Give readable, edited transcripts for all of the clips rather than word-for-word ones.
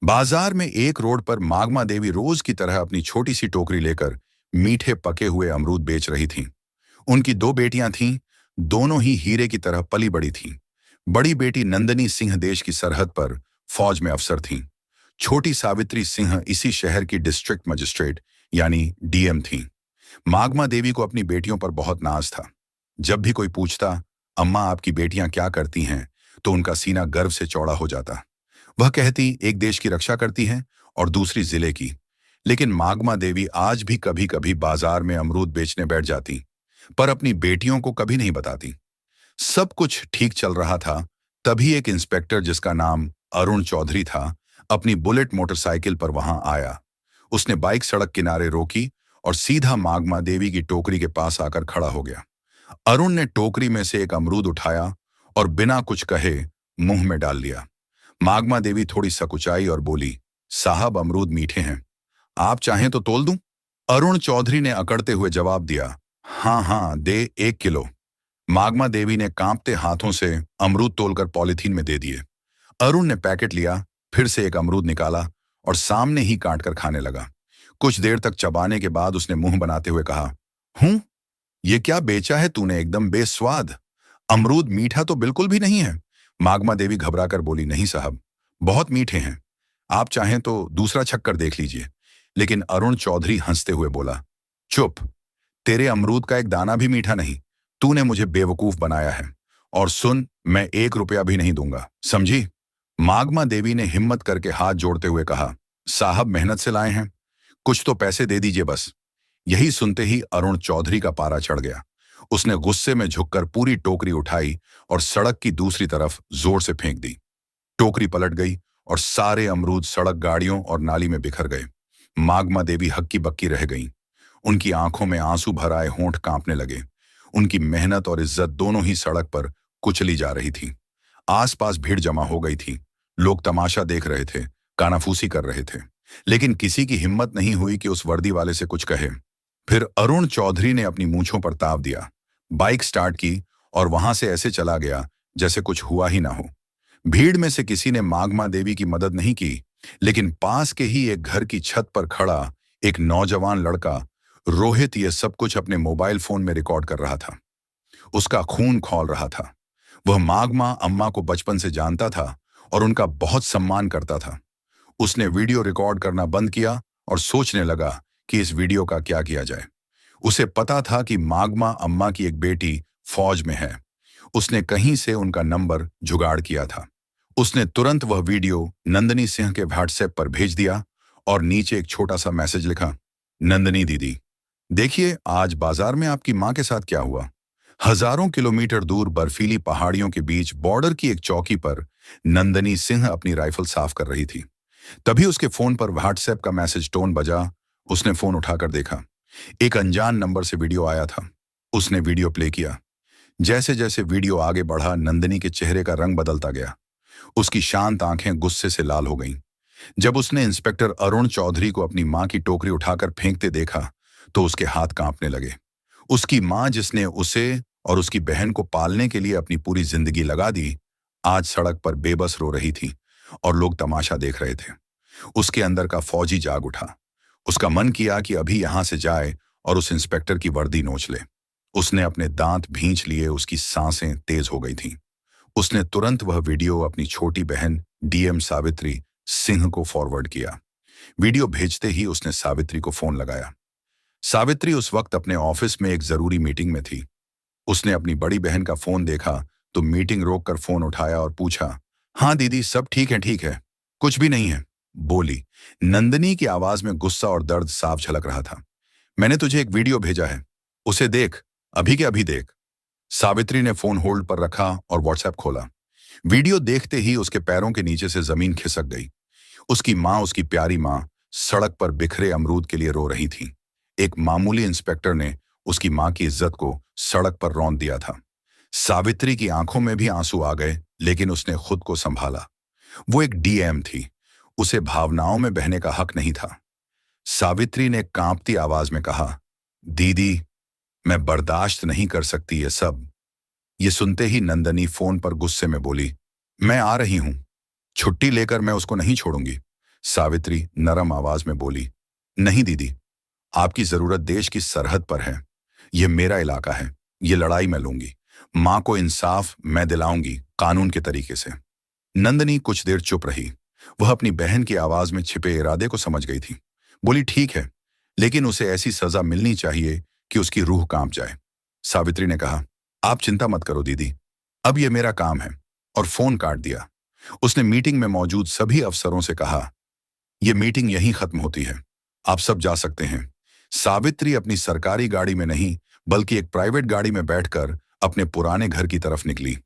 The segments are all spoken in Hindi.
बाजार में एक रोड पर मागमा देवी रोज की तरह अपनी छोटी सी टोकरी लेकर मीठे पके हुए अमरूद बेच रही थीं। उनकी दो बेटियां थीं, दोनों ही हीरे की तरह पली बड़ी थीं। बड़ी बेटी नंदनी सिंह देश की सरहद पर फौज में अफसर थीं। छोटी सावित्री सिंह इसी शहर की डिस्ट्रिक्ट मजिस्ट्रेट यानी डीएम थीं। मागमा देवी को अपनी बेटियों पर बहुत नाज था। जब भी कोई पूछता, अम्मा आपकी बेटियां क्या करती हैं, तो उनका सीना गर्व से चौड़ा हो जाता। वह कहती एक देश की रक्षा करती हैं और दूसरी जिले की। लेकिन मागमा देवी आज भी कभी कभी बाजार में अमरूद बेचने बैठ जाती, पर अपनी बेटियों को कभी नहीं बताती। सब कुछ ठीक चल रहा था, तभी एक इंस्पेक्टर जिसका नाम अरुण चौधरी था, अपनी बुलेट मोटरसाइकिल पर वहां आया। उसने बाइक सड़क किनारे रोकी और सीधा मागमा देवी की टोकरी के पास आकर खड़ा हो गया। अरुण ने टोकरी में से एक अमरूद उठाया और बिना कुछ कहे मुंह में डाल लिया। मागमा देवी थोड़ी सकुचाई और बोली, साहब अमरूद मीठे हैं, आप चाहें तो तोल दूं? अरुण चौधरी ने अकड़ते हुए जवाब दिया, हाँ हाँ दे 1 किलो। मागमा देवी ने कांपते हाथों से अमरूद तोलकर पॉलिथीन में दे दिए। अरुण ने पैकेट लिया, फिर से एक अमरूद निकाला और सामने ही काट कर खाने लगा। कुछ देर तक चबाने के बाद उसने मुंह बनाते हुए कहा, ये क्या बेचा है तूने, एकदम बेस्वाद। अमरूद मीठा तो बिल्कुल भी नहीं है। मागमा देवी घबराकर बोली, नहीं साहब, बहुत मीठे हैं, आप चाहें तो दूसरा छक्कर देख लीजिए। लेकिन अरुण चौधरी हंसते हुए बोला, चुप, तेरे अमरूद का एक दाना भी मीठा नहीं। तूने मुझे बेवकूफ बनाया है। और सुन, मैं 1 रुपया भी नहीं दूंगा, समझी? मागमा देवी ने हिम्मत करके हाथ जोड़ते हुए कहा, साहब मेहनत से लाए हैं, कुछ तो पैसे दे दीजिए बस। यही सुनते ही अरुण चौधरी का पारा चढ़ गया। उसने गुस्से में झुककर पूरी टोकरी उठाई और सड़क की दूसरी तरफ जोर से फेंक दी। टोकरी पलट गई और सारे अमरूद सड़क, गाड़ियों और नाली में बिखर गए। मागमा देवी हक्की बक्की रह गईं। उनकी आंखों में आंसू भर आए, होंठ कांपने लगे। उनकी मेहनत और इज्जत दोनों ही सड़क पर कुचली जा रही थी। आसपास भीड़ जमा हो गई थी। लोग तमाशा देख रहे थे, कानाफूसी कर रहे थे, लेकिन किसी की हिम्मत नहीं हुई कि उस वर्दी वाले से कुछ कहे। फिर अरुण चौधरी ने अपनी मूंछों पर ताव दिया, बाइक स्टार्ट की और वहां से ऐसे चला गया जैसे कुछ हुआ ही ना हो। भीड़ में से किसी ने मागमा देवी की मदद नहीं की, लेकिन पास के ही एक घर की छत पर खड़ा एक नौजवान लड़का रोहित ये सब कुछ अपने मोबाइल फोन में रिकॉर्ड कर रहा था। उसका खून खौल रहा था। वह मागमा अम्मा को बचपन से जानता था और उनका बहुत सम्मान करता था। उसने वीडियो रिकॉर्ड करना बंद किया और सोचने लगा कि इस वीडियो का क्या किया जाए। उसे पता था कि मागमा अम्मा की एक बेटी फौज में है। उसने कहीं से उनका नंबर जुगाड़ किया था। उसने तुरंत वह वीडियो नंदनी सिंह के व्हाट्सएप पर भेज दिया और नीचे एक छोटा सा मैसेज लिखा, नंदनी दीदी, देखिए आज बाजार में आपकी मां के साथ क्या हुआ। हजारों किलोमीटर दूर बर्फीली पहाड़ियों के बीच बॉर्डर की एक चौकी पर नंदनी सिंह अपनी राइफल साफ कर रही थी। तभी उसके फोन पर व्हाट्सएप का मैसेज टोन बजा। उसने फोन उठाकर देखा, एक अनजान नंबर से वीडियो आया था। उसने वीडियो प्ले किया। जैसे जैसे वीडियो आगे बढ़ा, नंदनी के चेहरे का रंग बदलता गया। उसकी शांत आंखें गुस्से से लाल हो गईं। जब उसने इंस्पेक्टर अरुण चौधरी को अपनी मां की टोकरी उठाकर फेंकते देखा, तो उसके हाथ कांपने लगे। उसकी मां, जिसने उसे और उसकी बहन को पालने के लिए अपनी पूरी जिंदगी लगा दी, आज सड़क पर बेबस रो रही थी और लोग तमाशा देख रहे थे। उसके अंदर का फौजी जाग उठा। उसका मन किया कि अभी यहां से जाए और उस इंस्पेक्टर की वर्दी नोच ले। उसने अपने दांत भींच लिए, उसकी सांसें तेज हो गई थीं। उसने तुरंत वह वीडियो अपनी छोटी बहन डीएम सावित्री सिंह को फॉरवर्ड किया। वीडियो भेजते ही उसने सावित्री को फोन लगाया। सावित्री उस वक्त अपने ऑफिस में एक जरूरी मीटिंग में थी। उसने अपनी बड़ी बहन का फोन देखा तो मीटिंग रोककर फोन उठाया और पूछा, हाँ दीदी, सब ठीक है, कुछ भी नहीं है, बोली। नंदनी की आवाज में गुस्सा और दर्द साफ झलक रहा था। मैंने तुझे एक वीडियो भेजा है, उसे देख, अभी के अभी देख। सावित्री ने फोन होल्ड पर रखा और व्हाट्सएप खोला। वीडियो देखते ही उसके पैरों के नीचे से जमीन खिसक गई। उसकी मां, उसकी प्यारी मां, सड़क पर बिखरे अमरूद के लिए रो रही थी। एक मामूली इंस्पेक्टर ने उसकी मां की इज्जत को सड़क पर रौंद दिया था। सावित्री की आंखों में भी आंसू आ गए, लेकिन उसने खुद को संभाला। वो एक डीएम थी, उसे भावनाओं में बहने का हक नहीं था। सावित्री ने कांपती आवाज में कहा, दीदी, मैं बर्दाश्त नहीं कर सकती ये सब। ये सुनते ही नंदनी फोन पर गुस्से में बोली, मैं आ रही हूं, छुट्टी लेकर मैं उसको नहीं छोड़ूंगी। सावित्री नरम आवाज में बोली, नहीं दीदी, आपकी जरूरत देश की सरहद पर है। यह मेरा इलाका है, ये लड़ाई मैं लूंगी। मां को इंसाफ मैं दिलाऊंगी, कानून के तरीके से। नंदनी कुछ देर चुप रही। वह अपनी बहन की आवाज में छिपे इरादे को समझ गई थी। बोली, ठीक है, लेकिन उसे ऐसी सजा मिलनी चाहिए कि उसकी रूह कांप जाए। सावित्री ने कहा, आप चिंता मत करो दीदी, अब यह मेरा काम है, और फोन काट दिया। उसने मीटिंग में मौजूद सभी अफसरों से कहा, यह मीटिंग यहीं खत्म होती है, आप सब जा सकते हैं। सावित्री अपनी सरकारी गाड़ी में नहीं, बल्कि एक प्राइवेट गाड़ी में बैठकर अपने पुराने घर की तरफ निकली।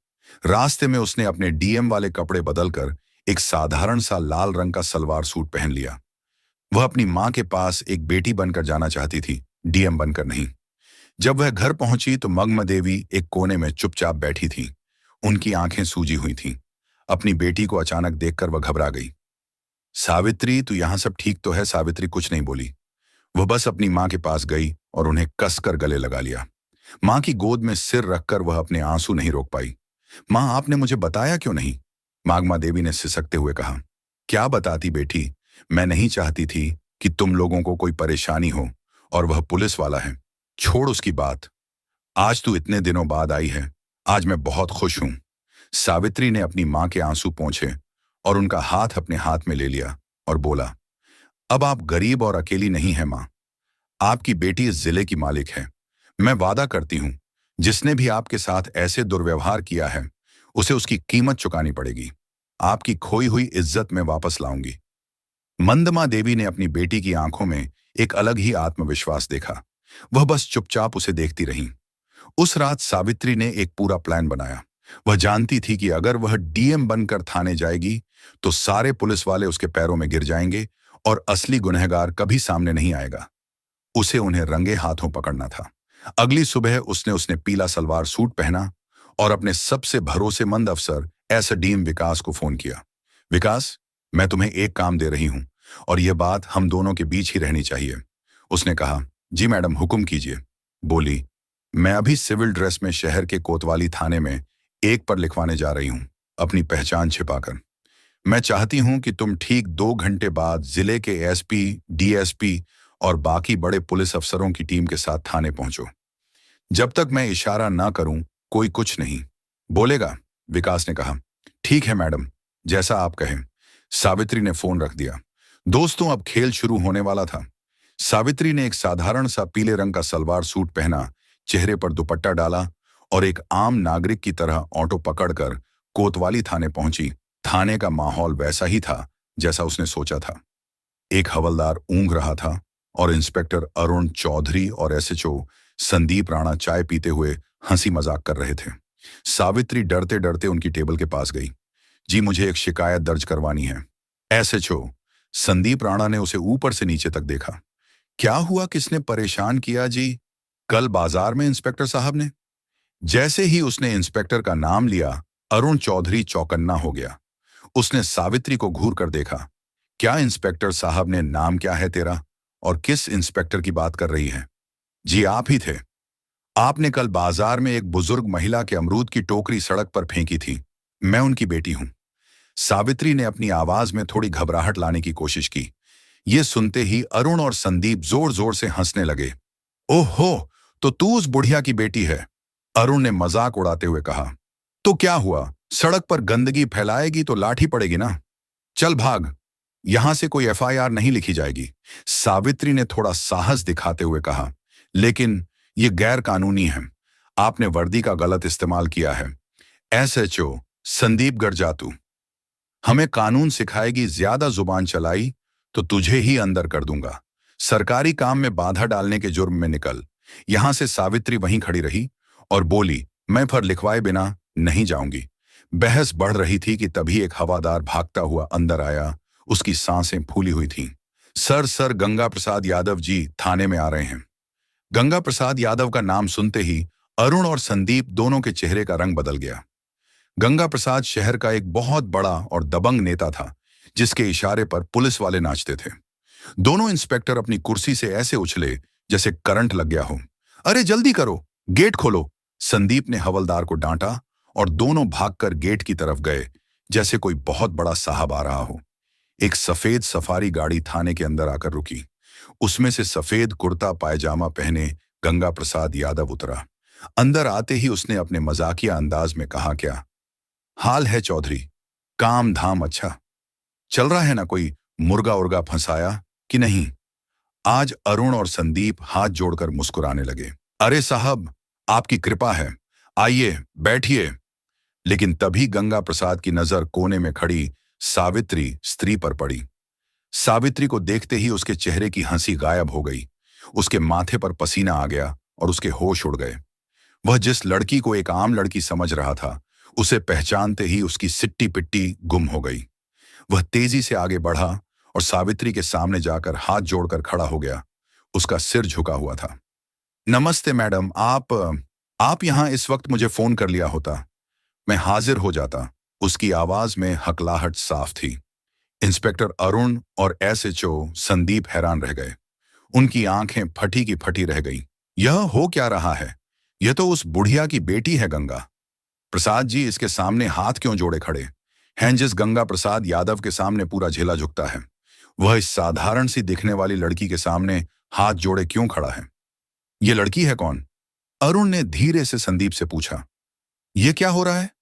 रास्ते में उसने अपने डीएम वाले कपड़े बदलकर एक साधारण सा लाल रंग का सलवार सूट पहन लिया। वह अपनी मां के पास एक बेटी बनकर जाना चाहती थी, डीएम बनकर नहीं। जब वह घर पहुंची तो मग्न देवी एक कोने में चुपचाप बैठी थी। उनकी आंखें सूजी हुई थीं। अपनी बेटी को अचानक देखकर वह घबरा गई। सावित्री, तू यहां सब ठीक तो है? सावित्री कुछ नहीं बोली। वह बस अपनी मां के पास गई और उन्हें कसकर गले लगा लिया। मां की गोद में सिर रखकर वह अपने आंसू नहीं रोक पाई। मां, आपने मुझे बताया क्यों नहीं? मागमा देवी ने सिसकते हुए कहा। क्या बताती बेटी, मैं नहीं चाहती थी कि तुम लोगों को कोई परेशानी हो, और वह पुलिस वाला है। छोड़ उसकी बात। आज तू इतने दिनों बाद आई है, आज मैं बहुत खुश हूं। सावित्री ने अपनी मां के आंसू पोंछे और उनका हाथ अपने हाथ में ले लिया और बोला, अब आप गरीब और अकेली नहीं है मां। आपकी बेटी इस जिले की मालिक है। मैं वादा करती हूं, जिसने भी आपके साथ ऐसे दुर्व्यवहार किया है, उसे उसकी कीमत चुकानी पड़ेगी। आपकी खोई हुई इज्जत में वापस लाऊंगी। मंदमा देवी ने अपनी बेटी की आंखों में एक अलग ही आत्मविश्वास देखा। वह बस चुपचाप उसे देखती रही। उस रात सावित्री ने एक पूरा प्लान बनाया। वह जानती थी कि अगर वह डीएम बनकर थाने जाएगी तो सारे पुलिस वाले उसके पैरों में गिर जाएंगे और असली गुनहगार कभी सामने नहीं आएगा। उसे उन्हें रंगे हाथों पकड़ना था। अगली सुबह उसने पीला सलवार सूट पहना और अपने सबसे भरोसेमंद अफसर एसडीएम विकास को फोन किया। विकास, मैं तुम्हें एक काम दे रही हूं और यह बात हम दोनों के बीच ही रहनी चाहिए। उसने कहा, जी मैडम, हुक्म कीजिए। बोली, मैं अभी सिविल ड्रेस में शहर के कोतवाली थाने में एक पर लिखवाने जा रही हूं, अपनी पहचान छिपाकर। मैं चाहती हूं कि तुम ठीक 2 घंटे बाद जिले के एसपी, डीएसपी और बाकी बड़े पुलिस अफसरों की टीम के साथ थाने पहुंचो। जब तक मैं इशारा ना करूं, कोई कुछ नहीं बोलेगा। विकास ने कहा, ठीक है मैडम, जैसा आप कहें। सावित्री ने फोन रख दिया। दोस्तों, अब खेल शुरू होने वाला था। सावित्री ने एक साधारण सा पीले रंग का सलवार सूट पहना, चेहरे पर दुपट्टा डाला और एक आम नागरिक की तरह ऑटो पकड़कर कोतवाली थाने पहुंची। थाने का माहौल वैसा ही था जैसा उसने सोचा था। एक हवलदार ऊँघ रहा था और इंस्पेक्टर अरुण चौधरी और एसएचओ संदीप राणा चाय पीते हुए हंसी मजाक कर रहे थे। सावित्री डरते डरते उनकी टेबल के पास गई। जी, मुझे एक शिकायत दर्ज करवानी है। एसएचओ संदीप राणा ने उसे ऊपर से नीचे तक देखा। क्या हुआ, किसने परेशान किया जी? कल बाजार में इंस्पेक्टर साहब ने। जैसे ही उसने इंस्पेक्टर का नाम लिया, अरुण चौधरी चौकन्ना हो गया। उसने सावित्री को घूर कर देखा। क्या इंस्पेक्टर साहब ने? नाम क्या है तेरा और किस इंस्पेक्टर की बात कर रही है? जी, आप ही थे। आपने कल बाजार में एक बुजुर्ग महिला के अमरूद की टोकरी सड़क पर फेंकी थी। मैं उनकी बेटी हूं। सावित्री ने अपनी आवाज में थोड़ी घबराहट लाने की कोशिश की। यह सुनते ही अरुण और संदीप जोर जोर से हंसने लगे। ओहो, तो तू उस बुढ़िया की बेटी है? अरुण ने मजाक उड़ाते हुए कहा। तो क्या हुआ, सड़क पर गंदगी फैलाएगी तो लाठी पड़ेगी ना। चल भाग, यहां से कोई एफआईआर नहीं लिखी जाएगी। सावित्री ने थोड़ा साहस दिखाते हुए कहा, लेकिन यह गैर कानूनी है। आपने वर्दी का गलत इस्तेमाल किया है। एसएचओ संदीप गरजातू, हमें कानून सिखाएगी, ज्यादा जुबान चलाई तो तुझे ही अंदर कर दूंगा। सरकारी काम में बाधा डालने के जुर्म में निकल। यहां से सावित्री वहीं खड़ी रही और बोली, मैं फर लिखवाए बिना नहीं जाऊंगी। बहस बढ़ रही थी कि तभी एक हवादार भागता हुआ अंदर आया। उसकी सांसें फूली हुई थीं। सर गंगा प्रसाद यादव जी थाने में आ रहे हैं। गंगा प्रसाद यादव का नाम सुनते ही अरुण और संदीप दोनों के चेहरे का रंग बदल गया। गंगा प्रसाद शहर का एक बहुत बड़ा और दबंग नेता था, जिसके इशारे पर पुलिस वाले नाचते थे। दोनों इंस्पेक्टर अपनी कुर्सी से ऐसे उछले जैसे करंट लग गया हो। अरे जल्दी करो, गेट खोलो, संदीप ने हवलदार को डांटा और दोनों भागकर गेट की तरफ गए, जैसे कोई बहुत बड़ा साहब आ रहा हो। एक सफेद सफारी गाड़ी थाने के अंदर आकर रुकी। उसमें से सफेद कुर्ता पायजामा पहने गंगा प्रसाद यादव उतरा। अंदर आते ही उसने अपने मजाकिया अंदाज में कहा, क्या हाल है चौधरी? काम धाम अच्छा चल रहा है ना? कोई मुर्गा उर्गा फंसाया कि नहीं? आज अरुण और संदीप हाथ जोड़कर मुस्कुराने लगे। अरे साहब, आपकी कृपा है, आइए बैठिए। लेकिन तभी गंगा प्रसाद की नजर कोने में खड़ी सावित्री स्त्री पर पड़ी। सावित्री को देखते ही उसके चेहरे की हंसी गायब हो गई। उसके माथे पर पसीना आ गया और उसके होश उड़ गए। वह जिस लड़की को एक आम लड़की समझ रहा था, उसे पहचानते ही उसकी सिट्टी पिट्टी गुम हो गई। वह तेजी से आगे बढ़ा और सावित्री के सामने जाकर हाथ जोड़कर खड़ा हो गया। उसका सिर झुका हुआ था। नमस्ते मैडम, आप यहाँ इस वक्त मुझे फोन कर लिया होता, मैं हाजिर हो जाता। उसकी आवाज में हकलाहट साफ थी। इंस्पेक्टर अरुण और एसएचओ संदीप हैरान रह गए। उनकी आंखें फटी की फटी रह गईं। यह हो क्या रहा है? यह तो उस बुढ़िया की बेटी है गंगा प्रसाद जी। इसके सामने हाथ क्यों जोड़े खड़े हैं? जिस गंगा प्रसाद यादव के सामने पूरा झेला झुकता है, वह इस साधारण सी दिखने वाली लड़की के सामने हाथ जोड़े क्यों खड़ा है? ये लड़की है कौन? अरुण ने धीरे से संदीप से पूछा। यह क्या हो रहा है?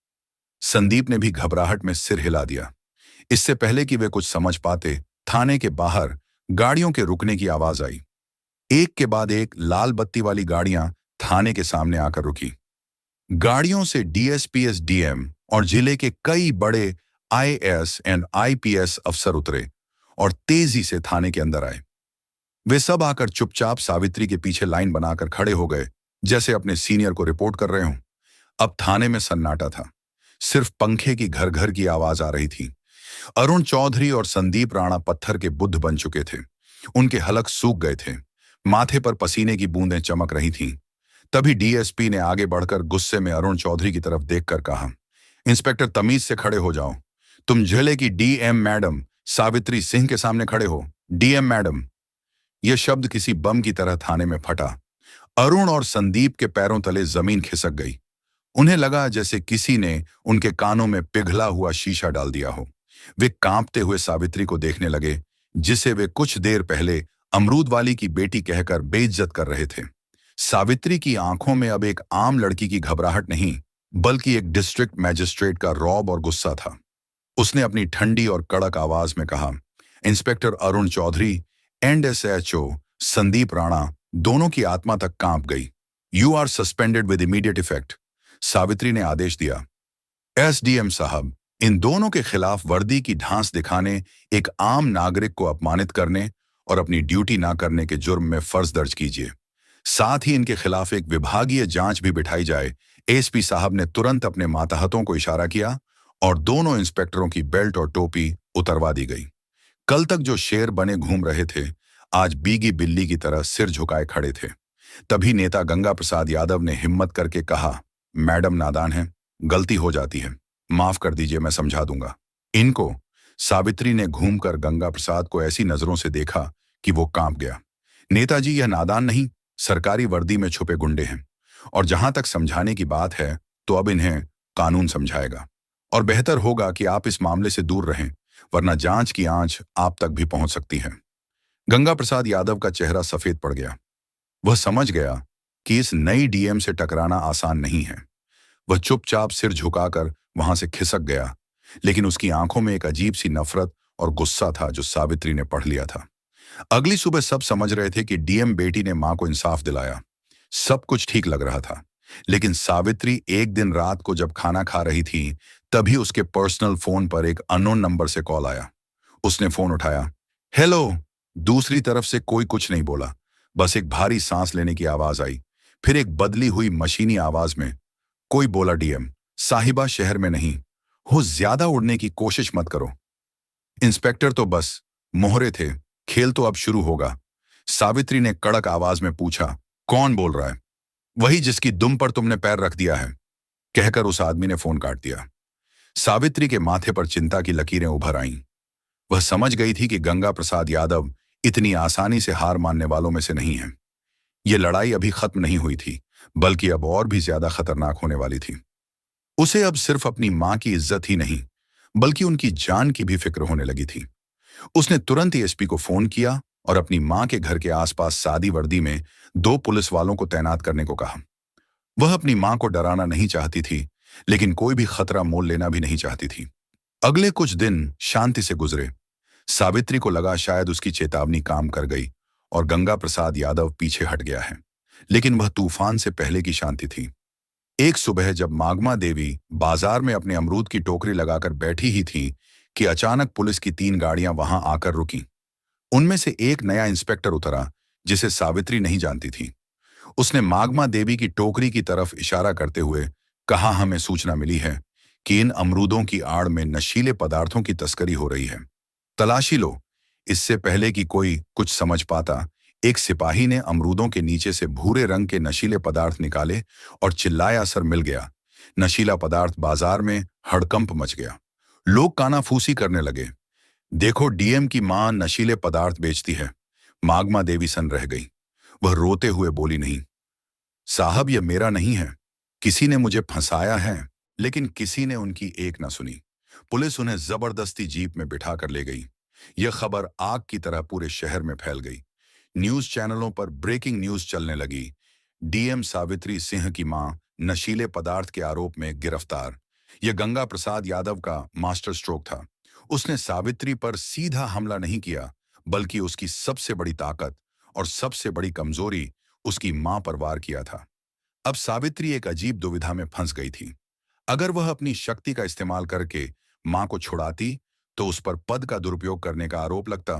संदीप ने भी घबराहट में सिर हिला दिया। इससे पहले कि वे कुछ समझ पाते, थाने के बाहर गाड़ियों के रुकने की आवाज आई। एक के बाद एक लाल बत्ती वाली गाड़ियां थाने के सामने आकर रुकी। गाड़ियों से डीएसपी, एसडीएम और जिले के कई बड़े आईएएस एंड आईपीएस अफसर उतरे और तेजी से थाने के अंदर आए। वे सब आकर चुपचाप सावित्री के पीछे लाइन बनाकर खड़े हो गए, जैसे अपने सीनियर को रिपोर्ट कर रहे हों। अब थाने में सन्नाटा था। सिर्फ पंखे की घर घर की आवाज आ रही थी। अरुण चौधरी और संदीप राणा पत्थर के बुद्ध बन चुके थे। उनके हलक सूख गए थे। माथे पर पसीने की बूंदें चमक रही थीं। तभी डीएसपी ने आगे बढ़कर गुस्से में अरुण चौधरी की तरफ देखकर कहा, इंस्पेक्टर तमीज से खड़े हो जाओ। तुम जिले की डीएम मैडम सावित्री सिंह के सामने खड़े हो। DM madam. यह शब्द किसी बम की तरह थाने में फटा। अरुण और संदीप के पैरों तले जमीन खिसक गई। उन्हें लगा जैसे किसी ने उनके कानों में पिघला हुआ शीशा डाल दिया हो। वे कांपते हुए सावित्री को देखने लगे, जिसे वे कुछ देर पहले अमरूद वाली की बेटी कहकर बेइज्जत कर रहे थे। सावित्री की आंखों में अब एक आम लड़की की घबराहट नहीं, बल्कि एक डिस्ट्रिक्ट मैजिस्ट्रेट का रौब और गुस्सा था। उसने अपनी ठंडी और कड़क आवाज में कहा, inspector Arun Chaudhary and SHO Sandeep Rana, दोनों की आत्मा तक कांप गई। You are suspended with immediate effect. Savitri ने आदेश दिया। एसडीएम साहब, इन दोनों के खिलाफ वर्दी की ढांस दिखाने, एक आम नागरिक को अपमानित करने और अपनी ड्यूटी ना करने के जुर्म में फर्ज दर्ज कीजिए। साथ ही इनके खिलाफ एक विभागीय जांच भी बिठाई जाए। एसपी साहब ने तुरंत अपने मातहतों को इशारा किया और दोनों इंस्पेक्टरों की बेल्ट और टोपी उतरवा दी गई। कल तक जो शेर बने घूम रहे थे, आज बीगी बिल्ली की तरह सिर झुकाए खड़े थे। तभी नेता गंगा प्रसाद यादव ने हिम्मत करके कहा, मैडम नादान है, गलती हो जाती है, माफ कर दीजिए, मैं समझा दूंगा इनको। सावित्री ने घूमकर गंगा प्रसाद को ऐसी नजरों से देखा कि वो कांप गया। नेताजी, यह नादान नहीं, सरकारी वर्दी में छुपे गुंडे हैं, और जहां तक समझाने की बात है तो अब इन्हें कानून समझाएगा। और बेहतर होगा कि आप इस मामले से दूर रहें, वरना जांच की आंच आप तक भी पहुंच सकती है। गंगा प्रसाद यादव का चेहरा सफेद पड़ गया। वह समझ गया कि इस नई डीएम से टकराना आसान नहीं है। वह चुपचाप सिर झुकाकर वहां से खिसक गया, लेकिन उसकी आंखों में एक अजीब सी नफरत और गुस्सा था जो सावित्री ने पढ़ लिया था। अगली सुबह सब समझ रहे थे कि डीएम बेटी ने मां को इंसाफ दिलाया। सब कुछ ठीक लग रहा था, लेकिन सावित्री एक दिन रात को जब खाना खा रही थी, तभी उसके पर्सनल फोन पर एक अननोन नंबर से कॉल आया। उसने फोन उठाया। हेलो। दूसरी तरफ से कोई कुछ नहीं बोला, बस एक भारी सांस लेने की आवाज आई। फिर एक बदली हुई मशीनी आवाज में कोई बोला, डीएम साहिबा शहर में नहीं हो, ज्यादा उड़ने की कोशिश मत करो। इंस्पेक्टर तो बस मोहरे थे, खेल तो अब शुरू होगा। सावित्री ने कड़क आवाज में पूछा, कौन बोल रहा है? वही जिसकी दुम पर तुमने पैर रख दिया है, कहकर उस आदमी ने फोन काट दिया। सावित्री के माथे पर चिंता की लकीरें उभर आईं। वह समझ गई थी कि गंगा प्रसाद यादव इतनी आसानी से हार मानने वालों में से नहीं है। यह लड़ाई अभी खत्म नहीं हुई थी, बल्कि अब और भी ज्यादा खतरनाक होने वाली थी। उसे अब सिर्फ अपनी मां की इज्जत ही नहीं, बल्कि उनकी जान की भी फिक्र होने लगी थी। उसने तुरंत ही एसपी को फोन किया और अपनी मां के घर के आसपास सादी वर्दी में 2 पुलिस वालों को तैनात करने को कहा। वह अपनी मां को डराना नहीं चाहती थी, लेकिन कोई भी खतरा मोल लेना भी नहीं चाहती थी। अगले कुछ दिन शांति से गुजरे। सावित्री को लगा शायद उसकी चेतावनी काम कर गई और गंगा प्रसाद यादव पीछे हट गया है, लेकिन वह तूफान से पहले की शांति थी। एक सुबह जब मागमा देवी बाजार में अपने अमरूद की टोकरी लगाकर बैठी ही थी कि अचानक पुलिस की 3 गाड़ियां वहां आकर रुकीं। उनमें से एक नया इंस्पेक्टर उतरा, जिसे सावित्री नहीं जानती थी। उसने मागमा देवी की टोकरी की तरफ इशारा करते हुए कहा, हमें सूचना मिली है कि इन अमरूदों की आड़ में नशीले पदार्थों की तस्करी हो रही है। तलाशी लो। इससे पहले कि कोई कुछ समझ पाता, एक सिपाही ने अमरूदों के नीचे से भूरे रंग के नशीले पदार्थ निकाले और चिल्लाया, असर मिल गया। नशीला पदार्थ बाजार में हड़कंप मच गया। लोग कानाफूसी करने लगे। देखो, डीएम की मां नशीले पदार्थ बेचती है। मागमा देवी सन रह गई। वह रोते हुए बोली, नहीं साहब, यह मेरा नहीं है। किसी ने मुझे फंसाया है। लेकिन किसी ने उनकी एक न सुनी। पुलिस उन्हें जबरदस्ती जीप में बिठा कर ले गई। यह खबर आग की तरह पूरे शहर में फैल गई। न्यूज चैनलों पर ब्रेकिंग न्यूज चलने लगी। डीएम सावित्री सिंह की मां नशीले पदार्थ के आरोप में गिरफ्तार। यह गंगा प्रसाद यादव का मास्टर स्ट्रोक था। उसने सावित्री पर सीधा हमला नहीं किया, बल्कि उसकी सबसे बड़ी ताकत और सबसे बड़ी कमजोरी, उसकी मां पर वार किया था। अब सावित्री एक अजीब दुविधा में फंस गई थी। अगर वह अपनी शक्ति का इस्तेमाल करके मां को छुड़ाती तो उस पर पद का दुरुपयोग करने का आरोप लगता,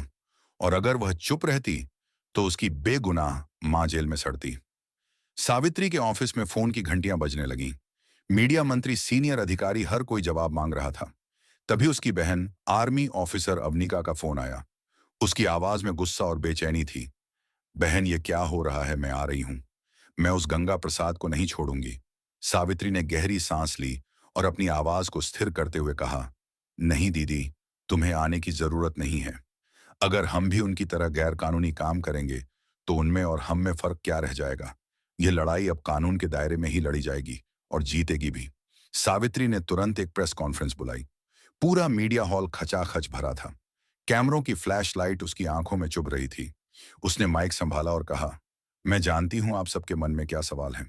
और अगर वह चुप रहती तो उसकी बेगुनाह मां जेल में सड़ती। सावित्री के ऑफिस में फोन की घंटियां बजने लगीं। मीडिया मंत्री, सीनियर अधिकारी, हर कोई जवाब मांग रहा था। तभी उसकी बहन आर्मी ऑफिसर अवनिका का फोन आया। उसकी आवाज में गुस्सा और बेचैनी थी। बहन, ये क्या हो रहा है? मैं आ रही हूं। मैं उस गंगा प्रसाद को नहीं छोड़ूंगी। सावित्री ने गहरी सांस ली और अपनी आवाज को स्थिर करते हुए कहा, नहीं दीदी, तुम्हें आने की जरूरत नहीं है। अगर हम भी उनकी तरह गैर कानूनी काम करेंगे तो उनमें और हम में फर्क क्या रह जाएगा? यह लड़ाई अब कानून के दायरे में ही लड़ी जाएगी और जीतेगी भी। सावित्री ने तुरंत एक प्रेस कॉन्फ्रेंस बुलाई। पूरा मीडिया हॉल खचाखच भरा था। कैमरों की फ्लैश लाइट उसकी आंखों में चुभ रही थी। उसने माइक संभाला और कहा, मैं जानती हूं आप सबके मन में क्या सवाल है।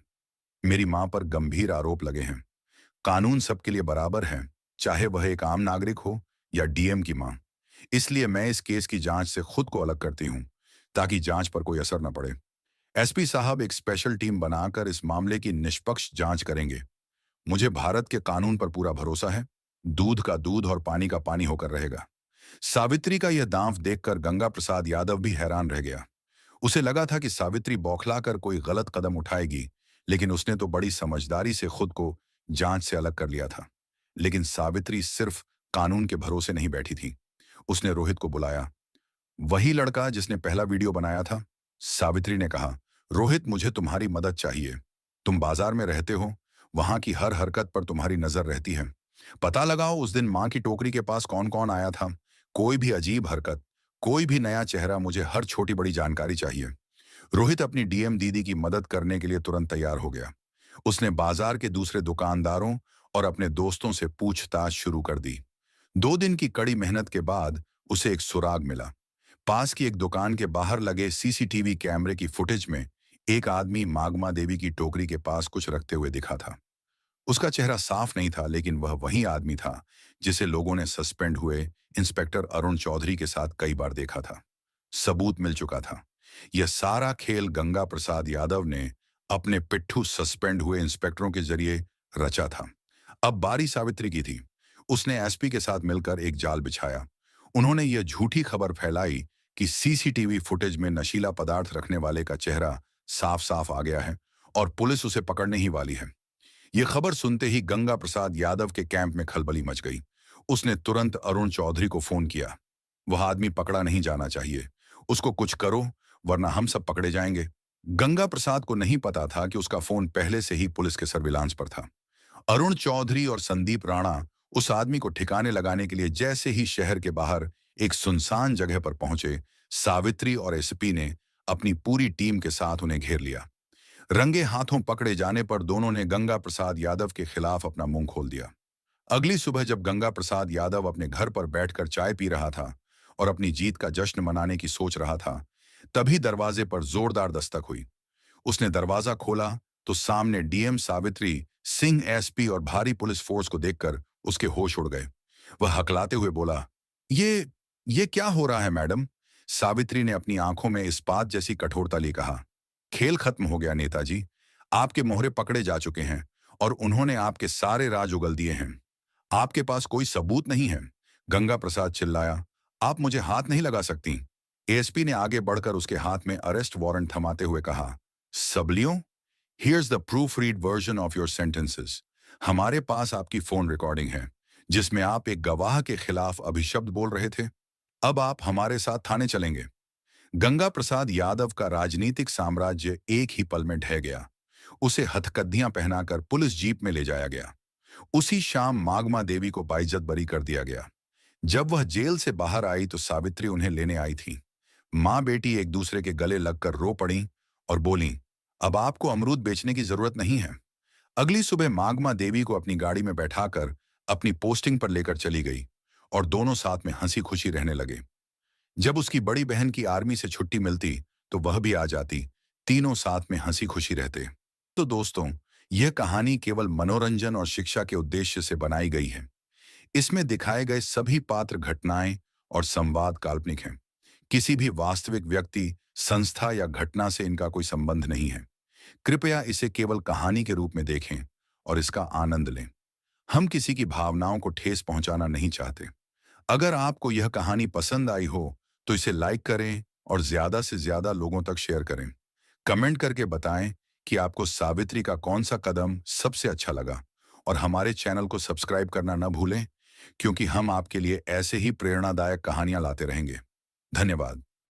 मेरी मां पर गंभीर आरोप लगे हैं। कानून सबके लिए बराबर है, चाहे वह एक आम नागरिक हो या डीएम की मां। इसलिए मैं इस केस की जांच से खुद को अलग करती हूं, ताकि जांच पर कोई असर न पड़े। एसपी साहब एक स्पेशल टीम बनाकर इस मामले की निष्पक्ष जांच करेंगे। मुझे भारत के कानून पर पूरा भरोसा है। दूध का दूध और पानी का पानी होकर रहेगा। सावित्री का यह दांव देखकर गंगा प्रसाद यादव भी हैरान रह गया। उसे लगा था कि सावित्री बौखलाकर कोई गलत कदम उठाएगी, लेकिन उसने तो बड़ी समझदारी से खुद को जांच से अलग कर लिया था। लेकिन सावित्री सिर्फ कानून के भरोसे नहीं बैठी थी। उसने रोहित को बुलाया। वही लड़का जिसने पहला वीडियो बनाया था? सावित्री ने कहा, रोहित, मुझे तुम्हारी मदद चाहिए। तुम बाजार में रहते हो, वहां की हर हरकत पर तुम्हारी नजर रहती है। पता लगाओ उस दिन मां की टोकरी के पास कौन कौन आया था। कोई भी अजीब हरकत, कोई भी नया चेहरा, मुझे हर छोटी बड़ी जानकारी चाहिए। रोहित अपनी डीएम दीदी की मदद करने के लिए तुरंत तैयार हो गया। उसने बाजार के दूसरे दुकानदारों और अपने दोस्तों से पूछताछ शुरू कर दी। 2 दिन की कड़ी मेहनत के बाद उसे एक सुराग मिला। पास की एक दुकान के बाहर लगे सीसीटीवी कैमरे की फुटेज में एक आदमी मागमा देवी की टोकरी के पास कुछ रखते हुए दिखा था। उसका चेहरा साफ नहीं था, लेकिन वह वही आदमी था जिसे लोगों ने सस्पेंड हुए इंस्पेक्टर अरुण चौधरी के साथ कई बार देखा था। सबूत मिल चुका था। यह सारा खेल गंगा प्रसाद यादव ने अपने पिट्ठू सस्पेंड हुए इंस्पेक्टरों के जरिए रचा था। अब बारी सावित्री की थी। उसने एसपी के साथ मिलकर एक जाल बिछाया। उन्होंने यह झूठी खबर फैलाई कि सीसीटीवी फुटेज में नशीला पदार्थ रखने वाले का चेहरा साफ साफ आ गया है और पुलिस उसे पकड़ने ही वाली है। यह खबर सुनते ही गंगा प्रसाद यादव के कैंप में खलबली मच गई। उसने तुरंत अरुण चौधरी को फोन किया। वह आदमी पकड़ा नहीं जाना चाहिए। उसको कुछ करो, वरना हम सब पकड़े जाएंगे। गंगा प्रसाद को नहीं पता था कि उसका फोन पहले से ही पुलिस के सर्विलांस पर था। अरुण चौधरी और संदीप राणा उस आदमी को ठिकाने लगाने के लिए जैसे ही शहर के बाहर एक सुनसान जगह पर पहुंचे, सावित्री और एसपी ने अपनी पूरी टीम के साथ उन्हें घेर लिया। रंगे हाथों पकड़े जाने पर दोनों ने गंगा प्रसाद यादव के खिलाफ अपना मुंह खोल दिया। अगली सुबह जब गंगा प्रसाद यादव अपने घर पर बैठकर चाय पी रहा था और अपनी जीत का जश्न मनाने की सोच रहा था, तभी दरवाजे पर जोरदार दस्तक हुई। उसने दरवाजा खोला तो सामने डीएम सावित्री सिंह एसपी और भारी पुलिस फोर्स को देखकर उसके होश उड़ गए। वह हकलाते हुए बोला, ये क्या हो रहा है मैडम? सावित्री ने अपनी आंखों में इस्पात जैसी कठोरता ली कहा, खेल खत्म हो गया नेताजी। आपके मोहरे पकड़े जा चुके हैं और उन्होंने आपके सारे राज उगल दिए हैं। आपके पास कोई सबूत नहीं है। गंगा प्रसाद चिल्लाया, आप मुझे हाथ नहीं लगा सकती। एएसपी ने आगे बढ़कर उसके हाथ में अरेस्ट वारंट थमाते हुए कहा, सबलियों, here's the proofread version of your sentences. हमारे पास आपकी फोन रिकॉर्डिंग है जिसमें आप एक गवाह के खिलाफ अभिशब्द बोल रहे थे। अब आप हमारे साथ थाने चलेंगे। गंगा प्रसाद यादव का राजनीतिक साम्राज्य एक ही पल में ढह गया। उसे हथकद्दियां पहनाकर पुलिस जीप में ले जाया गया। उसी शाम मागमा देवी को बाइज्जत बरी कर दिया गया। जब वह जेल से बाहर आई तो सावित्री उन्हें लेने आई थी। माँ बेटी एक दूसरे के गले लगकर रो पड़ी और बोली, अब आपको अमरूद बेचने की जरूरत नहीं है। अगली सुबह मागमा देवी को अपनी गाड़ी में बैठाकर अपनी पोस्टिंग पर लेकर चली गई और दोनों साथ में हंसी खुशी रहने लगे। जब उसकी बड़ी बहन की आर्मी से छुट्टी मिलती तो वह भी आ जाती। तीनों साथ में हंसी खुशी रहते। तो दोस्तों, यह कहानी केवल मनोरंजन और शिक्षा के उद्देश्य से बनाई गई है। इसमें दिखाए गए सभी पात्र, घटनाएं और संवाद काल्पनिक हैं। किसी भी वास्तविक व्यक्ति, संस्था या घटना से इनका कोई संबंध नहीं है। कृपया इसे केवल कहानी के रूप में देखें और इसका आनंद लें। हम किसी की भावनाओं को ठेस पहुंचाना नहीं चाहते। अगर आपको यह कहानी पसंद आई हो तो इसे लाइक करें और ज्यादा से ज्यादा लोगों तक शेयर करें। कमेंट करके बताएं कि आपको सावित्री का कौन सा कदम सबसे अच्छा लगा और हमारे चैनल को सब्सक्राइब करना न भूलें, क्योंकि हम आपके लिए ऐसे ही प्रेरणादायक कहानियां लाते रहेंगे। धन्यवाद।